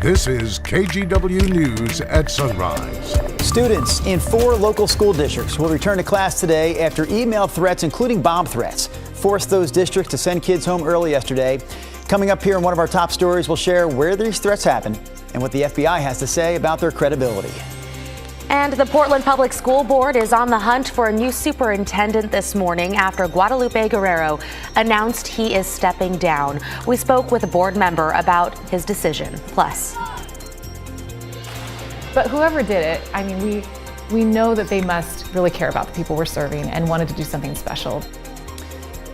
This is KGW News at Sunrise. Students in 4 local school districts will return to class today after email threats, including bomb threats, forced those districts to send kids home early yesterday. Coming up here in one of our top stories, we'll share where these threats happened and what the FBI has to say about their credibility. And the Portland Public School Board is on the hunt for a new superintendent this morning after Guadalupe Guerrero announced he is stepping down. We spoke with a board member about his decision. Plus. But whoever did it, I mean, we know that they must really care about the people we're serving and wanted to do something special.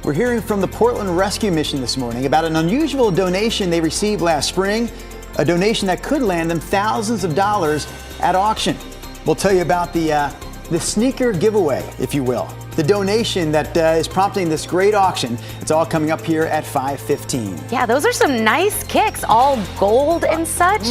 We're hearing from the Portland Rescue Mission this morning about an unusual donation they received last spring, a donation that could land them thousands of dollars at auction. We'll tell you about the sneaker giveaway, if you will, the donation that is prompting this great auction. It's all coming up here at 5:15. Yeah, those are some nice kicks, all gold and such.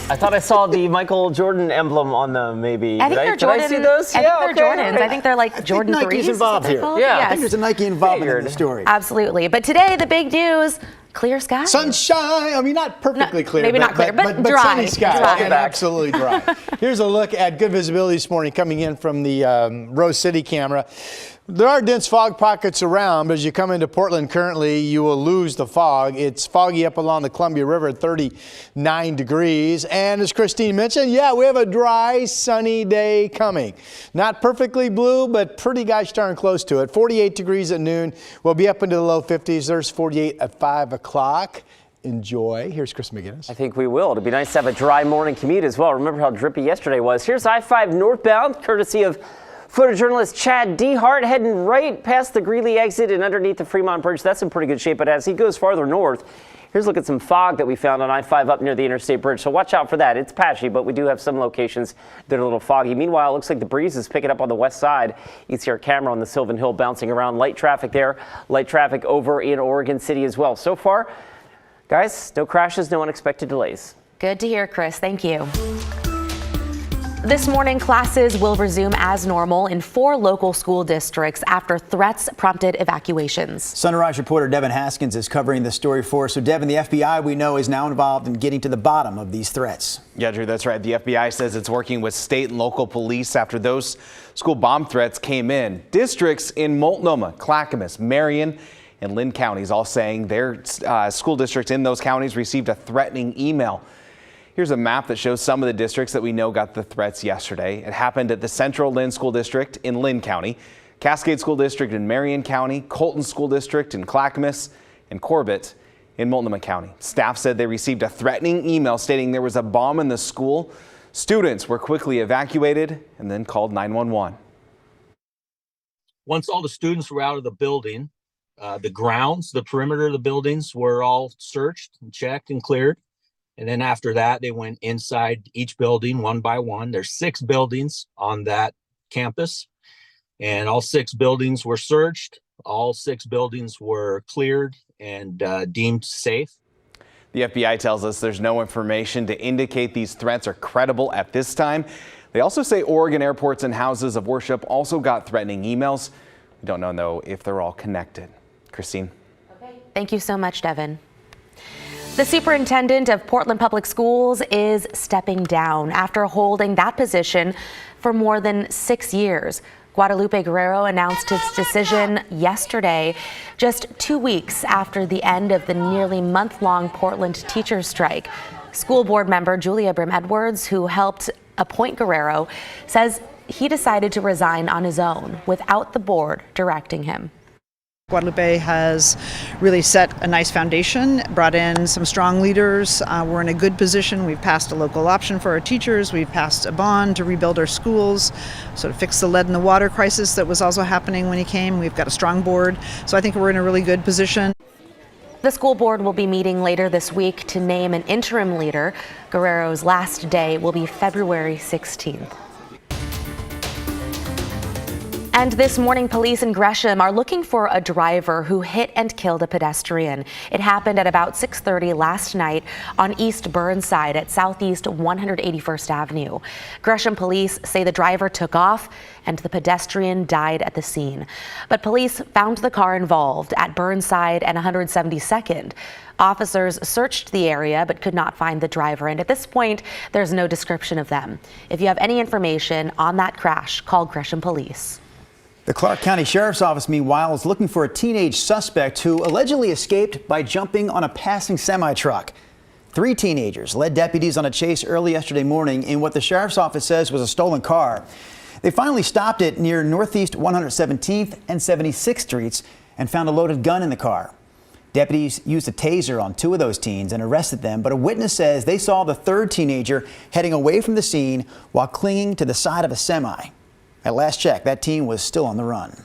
I thought I saw the Michael Jordan emblem on them, maybe. I think they're Jordan. Did I see those? I think they're Jordans. I think they're like Jordan 3s. Nike's involved here. Yeah. I think there's a Nike involvement in the story. Absolutely. But today, the big news. Clear sky. Sunshine. I mean, not perfectly clear. Maybe not clear, but dry. Sunny skies. Dry. And absolutely dry. Here's a look at good visibility this morning coming in from the Rose City camera. There are dense fog pockets around, but as you come into Portland currently, you will lose the fog. It's foggy up along the Columbia River at 39 degrees. And as Christine mentioned, yeah, we have a dry, sunny day coming. Not perfectly blue, but pretty gosh darn close to it. 48 degrees at noon. We'll be up into the low 50s. There's 48 at 5 o'clock. Enjoy. Here's Chris McGinnis. I think we will. It'll be nice to have a dry morning commute as well. Remember how drippy yesterday was. Here's I-5 northbound, courtesy of photojournalist Chad Dehart, heading right past the Greeley exit and underneath the Fremont Bridge. That's in pretty good shape, but as he goes farther north, here's a look at some fog that we found on I-5 up near the Interstate Bridge. So watch out for that. It's patchy, but we do have some locations that are a little foggy. Meanwhile, it looks like the breeze is picking up on the west side. You can see our camera on the Sylvan Hill bouncing around. Light traffic there, light traffic over in Oregon City as well. So far, guys, no crashes, no unexpected delays. Good to hear, Chris. Thank you. This morning, classes will resume as normal in 4 local school districts after threats prompted evacuations. Sunrise reporter Devin Haskins is covering this story for us. So, Devin, the FBI, we know, is now involved in getting to the bottom of these threats. Yeah, Drew, that's right. The FBI says it's working with state and local police after those school bomb threats came in. Districts in Multnomah, Clackamas, Marion, and Lynn counties all saying their school districts in those counties received a threatening email. Here's a map that shows some of the districts that we know got the threats yesterday. It happened at the Central Lynn School District in Lynn County, Cascade School District in Marion County, Colton School District in Clackamas, and Corbett in Multnomah County. Staff said they received a threatening email stating there was a bomb in the school. Students were quickly evacuated and then called 911. Once all the students were out of the building, the grounds, the perimeter of the buildings were all searched and checked and cleared. And then after that, they went inside each building one by one. There's 6 buildings on that campus, and all 6 buildings were searched. All 6 buildings were cleared and deemed safe. The FBI tells us there's no information to indicate these threats are credible at this time. They also say Oregon airports and houses of worship also got threatening emails. We don't know, though, if they're all connected. Christine. Okay. Thank you so much, Devin. The superintendent of Portland Public Schools is stepping down after holding that position for more than 6 years. Guadalupe Guerrero announced his decision yesterday, just 2 weeks after the end of the nearly month-long Portland teachers' strike. School board member Julia Brim-Edwards, who helped appoint Guerrero, says he decided to resign on his own without the board directing him. Guadalupe has really set a nice foundation, brought in some strong leaders. We're in a good position. We've passed a local option for our teachers. We've passed a bond to rebuild our schools, sort of fix the lead in the water crisis that was also happening when he came. We've got a strong board. So I think we're in a really good position. The school board will be meeting later this week to name an interim leader. Guerrero's last day will be February 16th. And this morning, police in Gresham are looking for a driver who hit and killed a pedestrian. It happened at about 6:30 last night on East Burnside at Southeast 181st Avenue. Gresham police say the driver took off and the pedestrian died at the scene. But police found the car involved at Burnside and 172nd. Officers searched the area but could not find the driver, and at this point, there's no description of them. If you have any information on that crash, call Gresham Police. The Clark County Sheriff's Office, meanwhile, is looking for a teenage suspect who allegedly escaped by jumping on a passing semi-truck. 3 teenagers led deputies on a chase early yesterday morning in what the Sheriff's Office says was a stolen car. They finally stopped it near Northeast 117th and 76th Streets and found a loaded gun in the car. Deputies used a taser on 2 of those teens and arrested them, but a witness says they saw the 3rd teenager heading away from the scene while clinging to the side of a semi. At last check, that teen was still on the run.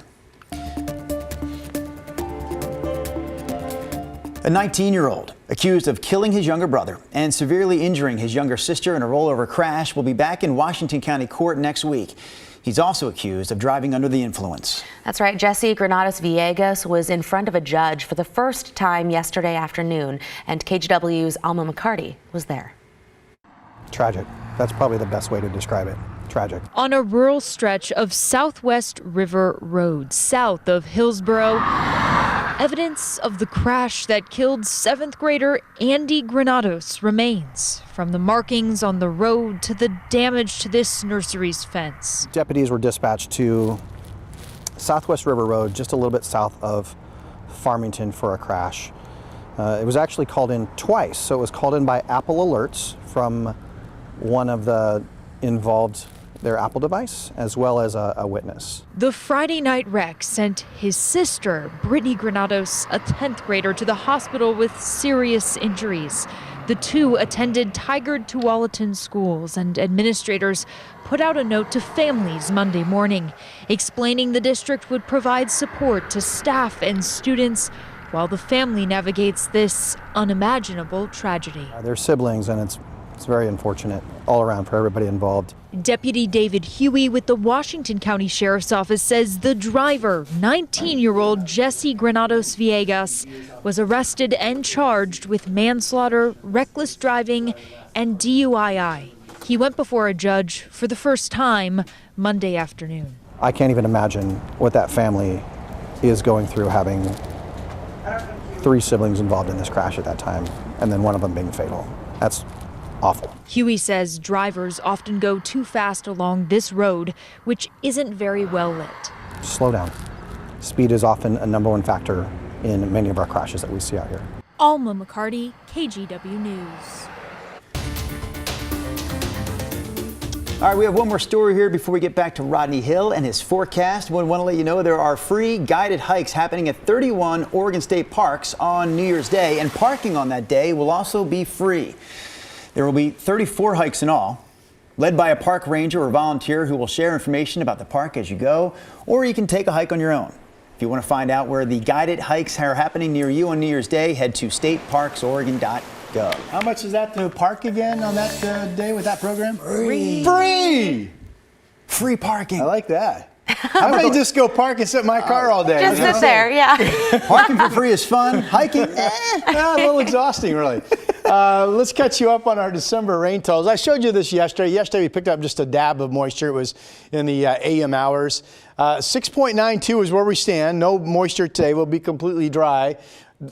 A 19-year-old accused of killing his younger brother and severely injuring his younger sister in a rollover crash will be back in Washington County Court next week. He's also accused of driving under the influence. That's right. Jesse Granados Villegas was in front of a judge for the first time yesterday afternoon, and KGW's Alma McCarty was there. Tragic. That's probably the best way to describe it. Tragic. On a rural stretch of Southwest River Road, south of Hillsboro, evidence of the crash that killed 7th grader Andy Granados remains, from the markings on the road to the damage to this nursery's fence. Deputies were dispatched to Southwest River Road, just a little bit south of Farmington, for a crash. It was actually called in twice, so it was called in by Apple Alerts from one of the involved, their Apple device, as well as a witness. The Friday night wreck sent his sister, Brittany Granados, a 10th grader, to the hospital with serious injuries. The 2 attended Tigard Tualatin schools, and administrators put out a note to families Monday morning, explaining the district would provide support to staff and students while the family navigates this unimaginable tragedy. They're siblings, and it's very unfortunate all around for everybody involved. Deputy David Huey with the Washington County Sheriff's Office says the driver, 19-year-old Jesse Granados Villegas, was arrested and charged with manslaughter, reckless driving, and DUI. He went before a judge for the first time Monday afternoon. I can't even imagine what that family is going through, having 3 siblings involved in this crash at that time, and then one of them being fatal. That's awful. Huey says drivers often go too fast along this road, which isn't very well lit. Slow down. Speed is often a #1 factor in many of our crashes that we see out here. Alma McCarty, KGW News. All right, we have one more story here before we get back to Rodney Hill and his forecast. We want to let you know there are free guided hikes happening at 31 Oregon State parks on New Year's Day, and parking on that day will also be free. There will be 34 hikes in all, led by a park ranger or volunteer who will share information about the park as you go, or you can take a hike on your own. If you want to find out where the guided hikes are happening near you on New Year's Day, head to stateparksoregon.gov. How much is that to park again on that day with that program? Free. Free! Free parking. I like that. I may just go park and sit in my car all day. Just sit there, yeah. Parking for free is fun. Hiking, a little exhausting, really. Let's catch you up on our December rain totals. I showed you this yesterday. Yesterday we picked up just a dab of moisture. It was in the AM hours. 6.92 is where we stand. No moisture today. We'll be completely dry.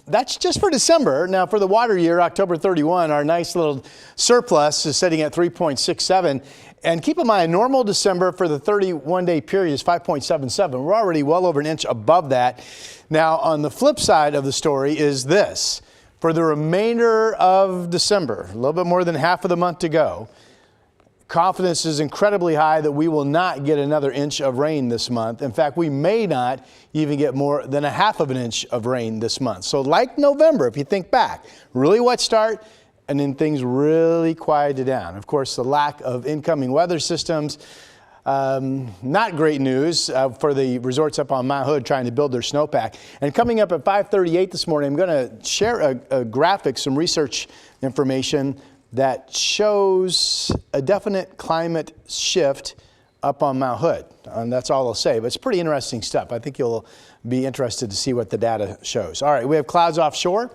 That's just for December. Now for the water year, October 31, our nice little surplus is sitting at 3.67. And keep in mind, normal December for the 31-day period is 5.77. We're already well over an inch above that. Now, on the flip side of the story is this. For the remainder of December, a little bit more than half of the month to go, confidence is incredibly high that we will not get another inch of rain this month. In fact, we may not even get more than a half of an inch of rain this month. So like November, if you think back, really wet start, and then things really quieted down. Of course, the lack of incoming weather systems, not great news for the resorts up on Mount Hood trying to build their snowpack. And coming up at 5:38 this morning, I'm going to share a graphic, some research information that shows a definite climate shift up on Mount Hood. And that's all I'll say, but it's pretty interesting stuff. I think you'll be interested to see what the data shows. All right, we have clouds offshore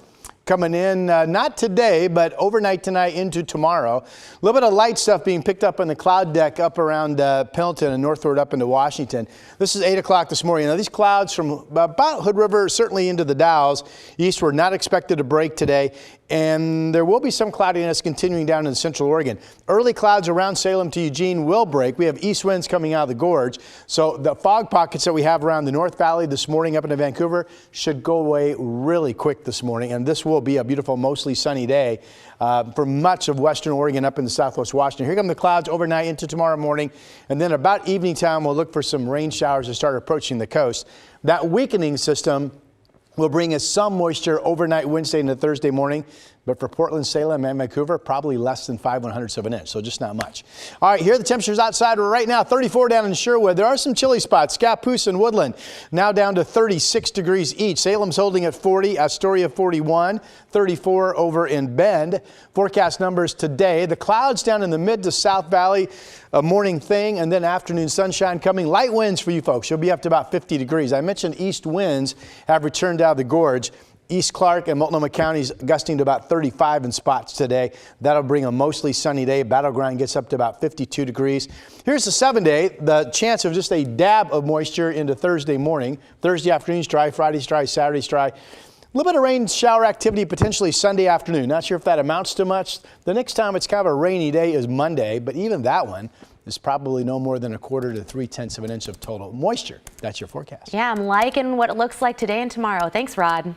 coming in, not today, but overnight tonight into tomorrow. A little bit of light stuff being picked up on the cloud deck up around Pendleton and northward up into Washington. This is 8 o'clock this morning. Now, these clouds from about Hood River, certainly into the Dalles, eastward, not expected to break today. And there will be some cloudiness continuing down in central Oregon. Early clouds around Salem to Eugene will break. We have east winds coming out of the gorge. So the fog pockets that we have around the North Valley this morning up into Vancouver should go away really quick this morning. And this will be a beautiful, mostly sunny day for much of western Oregon up into southwest Washington. Here come the clouds overnight into tomorrow morning. And then about evening time, we'll look for some rain showers to start approaching the coast. That weakening system will bring us some moisture overnight Wednesday into Thursday morning. But for Portland, Salem, and Vancouver, probably less than 5/100ths of an inch, so just not much. All right, here are the temperatures outside right now. 34 down in Sherwood. There are some chilly spots. Scappoose and Woodland now down to 36 degrees each. Salem's holding at 40, Astoria 41, 34 over in Bend. Forecast numbers today. The clouds down in the mid to south valley, a morning thing, and then afternoon sunshine coming. Light winds for you folks. You'll be up to about 50 degrees. I mentioned east winds have returned out of the gorge. East Clark and Multnomah counties gusting to about 35 in spots today. That'll bring a mostly sunny day. Battleground gets up to about 52 degrees. Here's the 7-day. The chance of just a dab of moisture into Thursday morning. Thursday afternoon's dry, Friday's dry, Saturday's dry. A little bit of rain shower activity potentially Sunday afternoon. Not sure if that amounts to much. The next time it's kind of a rainy day is Monday, but even that one is probably no more than 1/4 to 3/10 of an inch of total moisture. That's your forecast. Yeah, I'm liking what it looks like today and tomorrow. Thanks, Rod.